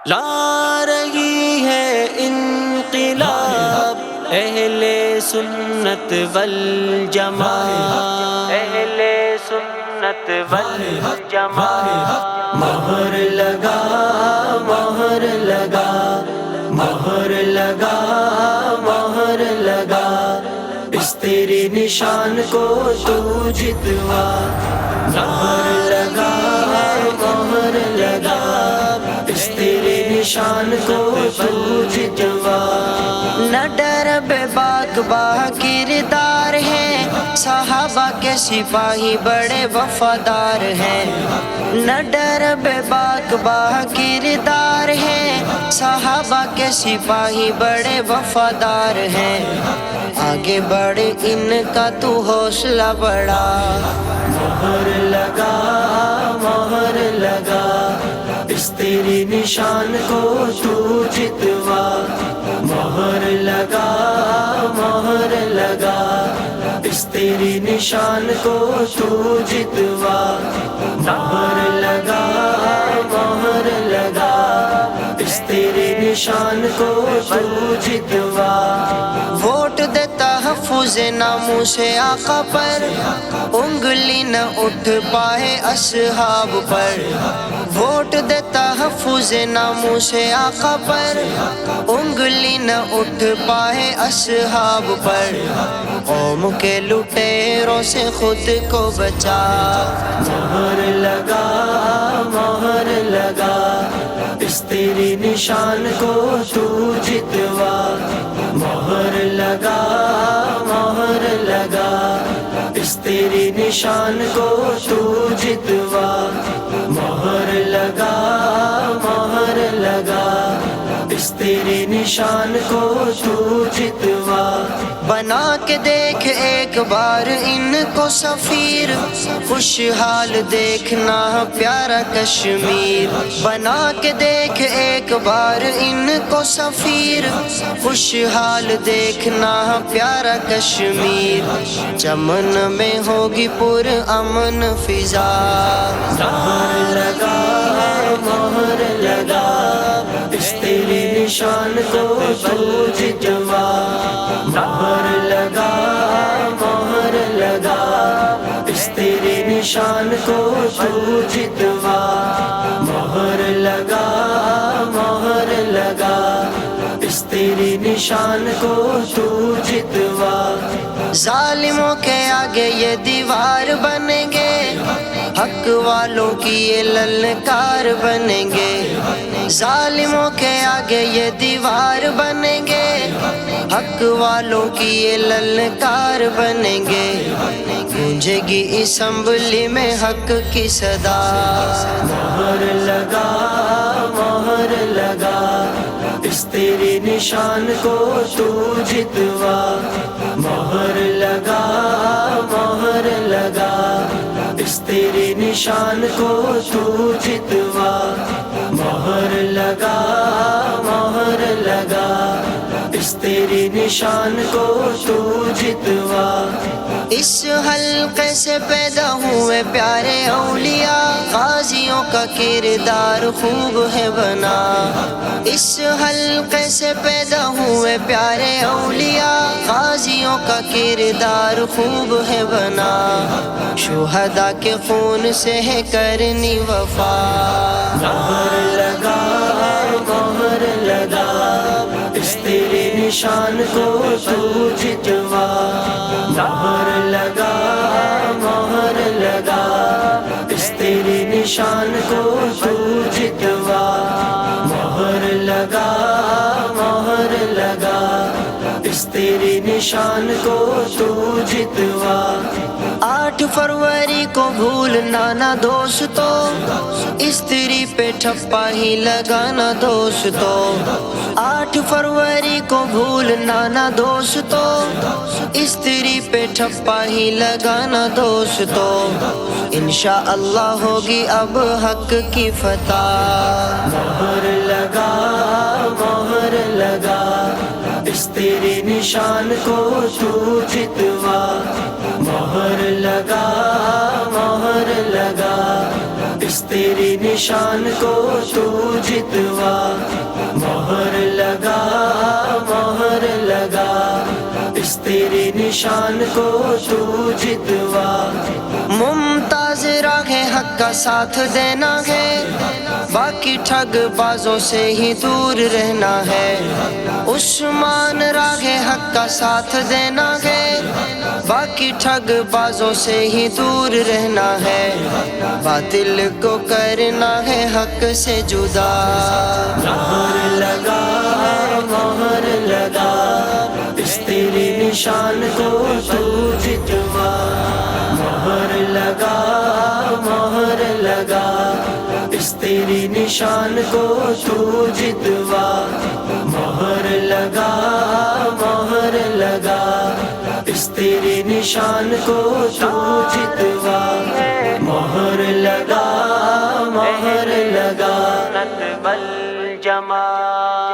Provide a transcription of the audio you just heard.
لا رہی ہے انقلاب اہل سنت والجماعت، اہل سنت والجماعت۔ مہر لگا مہر لگا مہر لگا مہر لگا، اس تیرے نشان کو تو جتوا۔ مہر لگا مہر لگا، اس تیرے نشان کو تو جتوا۔ نہ ڈر بے باک با کردار ہے، صحابہ کے سپاہی بڑے وفادار ہیں۔ نہ ڈر بے باک با کردار ہے، صحابہ کے سپاہی بڑے وفادار ہیں۔ آگے بڑھ ان کا تو حوصلہ بڑھا۔ مہر لگا مہر لگا، اس تیرے نشان کو تو جتوا۔ مہر لگا مہر لگا، اس تیرے نشان کو تو جتوا۔ مہر لگا مہر لگا، اس تیرے نشان کو تو جتوا۔ ووٹ دے تحفظ ناموس آقا پر، انگلی نہ اٹھ پائے اصحاب پر۔ ووٹ دے تحفظ ناموس آقا پر، انگلی نہ اٹھ پائے اصحاب پر۔ قوم کے لٹیروں سے خود کو بچا۔ مہر لگا مہر لگا، اس تیرے نشان کو تو جتوا۔ مہر لگا مہر لگا، اس تیرے نشان کو تو جتوا۔ مہر لگا مہر لگا، اس تیرے نشان کو تو جتوا۔ بنا کے دیکھ ایک بار ان کو سفیر، خوشحال دیکھنا پیارا کشمیر۔ بنا کے دیکھ ایک بار ان کو سفیر، خوشحال دیکھنا پیارا کشمیر۔ چمن میں ہوگی پر امن فضا۔ مہر لگا مہر لگا، اس تیرے نشان کو تو جتوا۔ مہر لگا مہر لگا، اس تیرے نشان کو تو جتوا۔ مہر لگا مہر لگا، اس تیرے نشان کو تو جتوا۔ ظالموں کے آگے یہ دیوار بنیں گے، حق والوں کی یہ للکار بنیں گے۔ ظالموں کے آگے یہ دیوار بنیں گے، حق والوں کی یہ للکار بنیں گے۔ گونجے گی اسمبلی میں حق کی صدا۔ مہر لگا مہر لگا، اس تیرے نشان کو تو جتوا۔ مہر لگا مہر لگا، اس تیرے نشان کو تو جتوا۔ مہر لگا مہر لگا، اس تیرے نشان کو تو جتوا۔ اس حلقے سے پیدا ہوئے پیارے اولیاء، غازیوں کا کردار خوب ہے بنا۔ اس حلقے سے پیدا ہوئے پیارے اولیاء، غازیوں کا کردار خوب ہے بنا۔ شہداء کے خون سے ہے کرنی وفا۔ مہر لگا مہر لگا، اس تیرے نشان کو تو جتوا۔ مہر لگا مہر لگا، اس تیرے نشان کو تو جتوا۔ مہر لگا مہر لگا، اس تیرے نشان کو تو جتوا۔ 8 فروری کو بھولنا نہ دوستو، استری پہ ٹھپا ہی لگانا دوستو۔ 8 فروری کو بھولنا نہ دوستو، استری پہ ٹھپا ہی لگانا دوستو۔ انشاءاللہ ہوگی اب حق کی فتح۔ مہر لگا مہر لگا، اس تیرے نشان کو تو جتوا۔ مہر لگا مہر لگا، اس تیری نشان کو تو جتوا، مہر لگا مہر لگا، اس تیری نشان کو تو جتوا۔ ممتاز راہ حق کا ساتھ دینا ہے، باقی ٹھگ بازوں سے ہی دور رہنا ہے۔ عثمان راہ حق کا ساتھ دینا ہے، باقی ٹھگ بازوں سے ہی دور رہنا ہے۔ باطل کو کرنا ہے حق سے جدا، مہر لگا مہر لگا، اس تیری نشان کو تو جتوا، مہر لگا مہر لگا، اس تیری نشان کو تو جتوا، مہر لگا مہر لگا، اس تیری نشان کو تو جتوا، مہر لگا مہر لگا، نقبل جمال